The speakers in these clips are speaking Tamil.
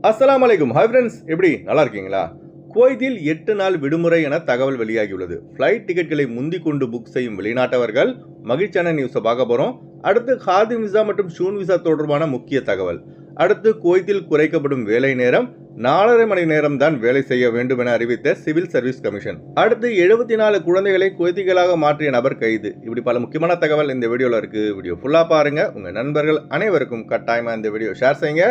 அஸ்ஸலாமு அலைக்கும். ஹாய் ஃப்ரெண்ட்ஸ், எப்படி நல்லா இருக்கீங்களா? குவைத்தில் 8 நாள் விடுமுறை என தகவல் வெளியாகியுள்ளது. ஃப்ளைட் டிக்கெட்களை முந்திக் கொண்டு புக் செய்யும் வெளிநாட்டவர்கள் மகிழ்ச்சியான நியூஸை பார்க்க போறோம். அடுத்து ஹாதிம் விசா மற்றும் ஷூன் விசா தொடர்பான முக்கிய தகவல். அடுத்து குவைத்தில் குறைக்கப்படும் வேலை நேரம் 4.5 மணி நேரம் தான் வேலை செய்ய வேண்டும் என அறிவித்த சிவில் சர்வீஸ் கமிஷன். அடுத்து 74 குழந்தைகளை குவைத்திகளாக மாற்றிய நபர் கைது. இப்படி பல முக்கியமான தகவல் இந்த வீடியோல இருக்கு. வீடியோ ஃபுல்லா பாருங்க. உங்க நண்பர்கள் அனைவருக்கும் கட்டாயமா இந்த வீடியோ ஷேர் செய்யுங்க.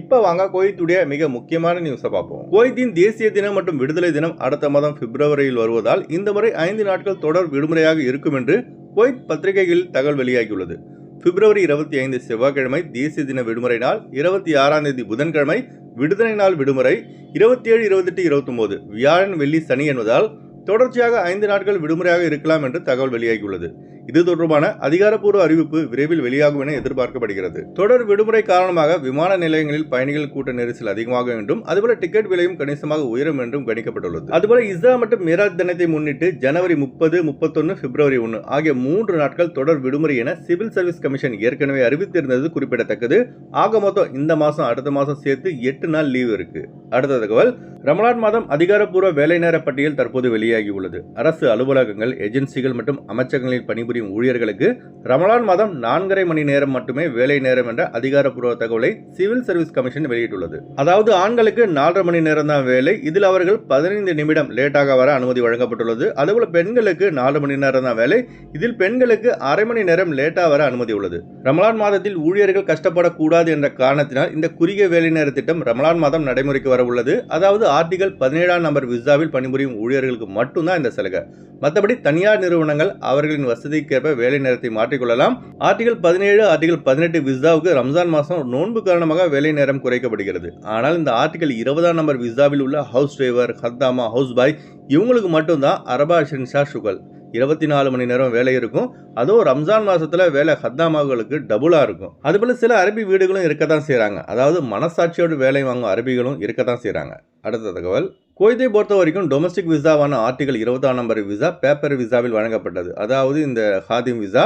இப்ப வாங்க குவைத்துடைய மிக முக்கியமான நியூஸை பார்ப்போம். குவைத்தின் தேசிய தினம் மற்றும் விடுதலை தினம் அடுத்த மாதம் பிப்ரவரியில் வருவதால் இந்த முறை 5 நாட்கள் தொடர் விடுமுறையாக இருக்கும் என்று குவைத் பத்திரிகைகளில் தகவல் வெளியாகியுள்ளது. பிப்ரவரி 25 செவ்வாய்க்கிழமை தேசிய தின விடுமுறை நாள், 26ஆம் தேதி புதன்கிழமை விடுதலை நாள் விடுமுறை, 27, 28, 29 வியாழன் வெள்ளி சனி என்பதால் தொடர்ச்சியாக 5 நாட்கள் விடுமுறையாக இருக்கலாம் என்று தகவல் வெளியாகியுள்ளது. இது தொடர்பான அதிகாரப்பூர்வ அறிவிப்பு விரைவில் வெளியாகும் என எதிர்பார்க்கப்படுகிறது. தொடர் விடுமுறை காரணமாக விமான நிலையங்களில் பயணிகள் கூட்ட நெரிசல் அதிகமாகும் என்றும் அதுபோல டிக்கெட் விலையும் கணிசமாக உயரும் என்றும் கணிக்கப்பட்டுள்ளது. அதுபோல இஸ்ரா மற்றும் மிராஜ் தினத்தை முன்னிட்டு ஜனவரி 30, 31, பிப்ரவரி 1 ஆகிய 3 நாட்கள் தொடர் விடுமுறை என சிவில் சர்வீஸ் கமிஷன் ஏற்கனவே அறிவித்திருந்தது குறிப்பிடத்தக்கது. ஆக மொத்தம் இந்த மாசம் அடுத்த மாசம் சேர்த்து 8 நாள் லீவு இருக்கு. அடுத்த தகவல், ரமலான் மாதம் அதிகாரப்பூர்வ வேலை நேர பட்டியல் தற்போது வெளியாகியுள்ளது. அரசு அலுவலகங்கள், ஏஜென்சிகள் மற்றும் அமைச்சகங்களில் பணிபுரியும் ஊழியர்களுக்கு ரமலான் மாதம் 4.5 மணி நேரம் மட்டுமே வேலை நேரம் என்ற அதிகாரப்பூர்வ தகவலை சிவில் சர்வீஸ் கமிஷன் வெளியிட்டுள்ளது. அதாவது ஆண்களுக்கு 4.5 மணி நேரம் தான் வேலை. இதில் அவர்கள் 15 நிமிடம் லேட்டாக வர அனுமதி வழங்கப்பட்டுள்ளது. அதுபோல பெண்களுக்கு 4 மணி நேரம் தான் வேலை. இதில் பெண்களுக்கு அரை மணி நேரம் லேட்டாக வர அனுமதி உள்ளது. ரமலான் மாதத்தில் ஊழியர்கள் கஷ்டப்படக்கூடாது என்ற காரணத்தினால் இந்த குறுகிய வேலை நேர திட்டம் ரமலான் மாதம் நடைமுறைக்கு வர உள்ளது. அதாவது ஆர்டிகல் 17ஆம் நம்பர் விசாவில் பணிபுரியும் ஊழியர்களுக்கு மட்டும்தான் இந்த சலுகை. மற்றபடி தனியார் நிறுவனங்கள் அவர்களின் வசதிக்கேற்ப வேலை நேரத்தை மாற்றிக்கொள்ளலாம். ஆர்டிகல் 17, ஆர்டிகல் 18 விசாவுக்கு ரம்ஜான் மாதம் நோன்பு காரணமாக வேலை நேரம் குறைக்கப்படுகிறது. ஆனால் இந்த ஆர்டிகல் 20ஆம் நம்பர் விசாவில் உள்ள ஹவுஸ் டிரைவர், ஹத்தாமா, ஹவுஸ் பாய் இவங்களுக்கு மட்டும்தான் அரபா ஷின்ஷா ஷுகல் 24 மணி நேரம் வேலை இருக்கும். அதுவும் ரம்ஜான் மாசத்துல வேலை ஹத்தாமாவுகளுக்கு டபுளா இருக்கும். அதுபோல சில அரபி வீடுகளும் இருக்கத்தான் செய்யறாங்க. அதாவது மனசாட்சியோடு வேலை வாங்கும் அரபிகளும் இருக்கத்தான் செய்யறாங்க. அடுத்த தகவல், குவைத்தை பொறுத்த வரைக்கும் டொமஸ்டிக் விசாவான ஆர்டிகல் 20ஆம் நம்பர் விசா பேப்பர் விசாவில் வழங்கப்பட்டது. அதாவது இந்த ஹாதிம் விசா.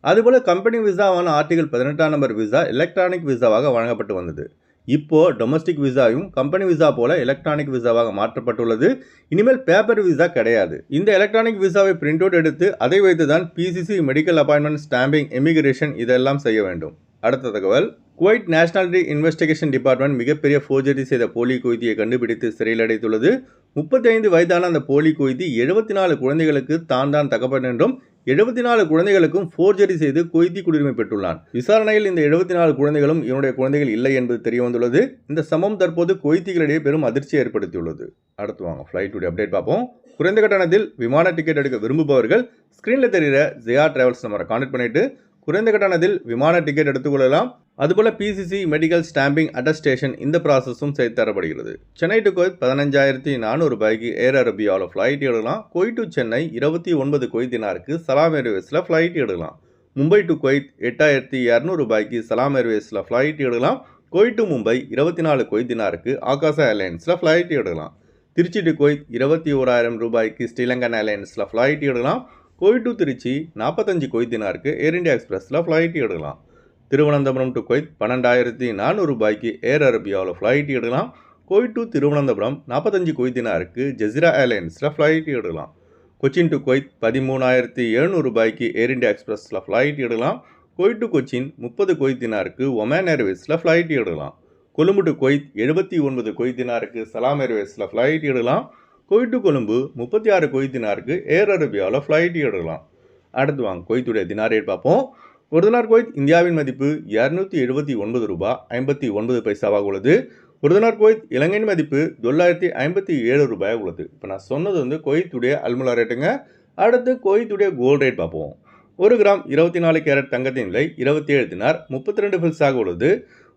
அதுபோல கம்பெனி விசாவான ஆர்டிகல் 18ஆம் நம்பர் விசா எலக்ட்ரானிக் விசாவாக வழங்கப்பட்டு வந்தது. இப்போ டொமஸ்டிக் விசாவும் கம்பெனி விசா போல எலக்ட்ரானிக் விசாவாக மாற்றப்பட்டுள்ளது. இனிமேல் பேப்பர் விசா கிடையாது. இந்த எலக்ட்ரானிக் விசாவை பிரிண்ட் அவுட் எடுத்து அதை வைத்து தான் PCC, medical appointment, stamping, immigration இதெல்லாம் செய்ய வேண்டும். அடுத்த தகவல், குவைட் நேஷனாலிட்டி இன்வெஸ்டிகேஷன் டிபார்ட்மெண்ட் மிகப்பெரிய ஃபோர்ஜரி செய்த போலி குவைத்தியை கண்டுபிடித்து சிறையில் அடைத்துள்ளது. 35 வயதான அந்த போலி குவைத்தி 74 குழந்தைகளுக்கு தான் தகப்பன் என்றும் 74 குழந்தைகளுக்கும் ஃபோர்ஜரி செய்து குவைத்தி குடியுரிமை பெற்றுள்ளான். விசாரணையில் இந்த 74 குழந்தைகளும் இவனுடைய குழந்தைகள் இல்லை என்பது தெரிய வந்துள்ளது. இந்த சம்பவம் தற்போது குவைத்திகளிடையே பெரும் அதிர்ச்சியை ஏற்படுத்தியுள்ளது. அடுத்து வாங்க ஃப்ளைட்டுடைய அப்டேட் பார்ப்போம். குறைந்த கட்டணத்தில் விமான டிக்கெட் எடுக்க விரும்புபவர்கள் ஸ்கிரீனில் தெரிகிற ஜியா டிராவல்ஸ் நம்பரை கான்டாக்ட் பண்ணிட்டு குறைந்த கட்டணத்தில் விமான டிக்கெட் எடுத்துக்கொள்ளலாம். அதுபோல பிசிசி, மெடிக்கல், ஸ்டாம்பிங், அட்டஸ்டேஷன் இந்த ப்ராசஸும் செய்து தரப்படுகிறது. சென்னை டு குவைத் 15,400 ரூபாய்க்கு ஏர் அரபியாவில் ஃப்ளைட் எடுக்கலாம். குவைத் டு சென்னை 29 குவைத் தினாருக்கு சலாம் ஏர்வேஸில் ஃப்ளைட் எடுக்கலாம். மும்பை டு குவைத் 8,200 ரூபாய்க்கு சலாம் ஏர்வேஸில் ஃப்ளைட் எடுக்கலாம். குவைத் டு மும்பை 24 குவைத் தினாருக்கு ஆகாசா ஏர்லைன்ஸில் ஃப்ளைட் எடுக்கலாம். திருச்சி டு குவைத் 21,000 ரூபாய்க்கு ஸ்ரீலங்கன் ஏர்லைன்ஸில் ஃப்ளைட் எடுக்கலாம். குவைத் டு திருச்சி 45 குவைத் தினாருக்கு ஏர் இந்தியா எக்ஸ்பிரஸில் ஃப்ளைட் எடுக்கலாம். திருவனந்தபுரம் டு குவைத் 12,400 ரூபாய்க்கு ஏர் அரபியாவில் ஃப்ளைட் எடுக்கலாம். குவைத் டு திருவனந்தபுரம் 45 குவைத் தினாருக்கு ஜெசிரா ஏர்லைன்ஸில் ஃப்ளைட் எடுக்கலாம். கொச்சின் டு குவைத் 13,700 ரூபாய்க்கு ஏர் இந்தியா எக்ஸ்பிரஸில் ஃப்ளைட் எடுக்கலாம். குவைத் டு கொச்சின் 30 குவைத் தினாருக்கு ஒமேன் ஏர்வேஸில் ஃப்ளைட் எடுக்கலாம். கொழும்பு டு குவைத் 79 குவைத் தினாருக்கு சலாம் ஏர்வேஸில் ஃப்ளைட் எடுக்கலாம். குவைத் டு கொழும்பு 36 குவைத் தினாருக்கு ஏர் அரபியாவில் ஃப்ளைட் எடுக்கலாம். அடுத்து வாங்க குவைத்துடைய தினார் ரேட் பார்ப்போம். ஒரு தினார் குவைத் இந்தியாவின் மதிப்பு 279 ரூபாய் 59 பைசாவாக உள்ளது. ஒரு தினார் குவைத் இலங்கையின் மதிப்பு 957 ரூபாயாக உள்ளது. இப்போ நான் சொன்னது வந்து குவைத்துடைய அல்முலா ரேட்டுங்க. அடுத்து குவைத்துடைய கோல்டு ரேட் பார்ப்போம். 1 கிராம் 24 கேரட் தங்கத்தின் விலை 27 தினார் 32 பில்ஸாக உள்ளது.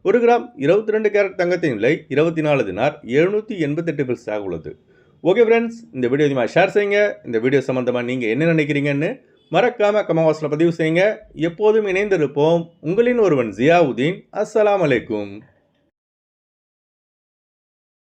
1 கிராம் 22 கேரட் தங்கத்தின் விலை 24 தினார் 788 பில்ஸாக உள்ளது. ஓகே ஃப்ரெண்ட்ஸ், இந்த வீடியோ அதிகமாக ஷேர் செய்யுங்க. இந்த வீடியோ சம்மந்தமாக நீங்கள் என்ன நினைக்கிறீங்கன்னு மறக்காம கமெண்ட் பாக்ஸில் பதிவு செய்யுங்க. எப்போதும் இணைந்திருப்போம். உங்களின் ஒருவன் ஜியாவுதீன். அஸ்ஸலாமு அலைக்கும்.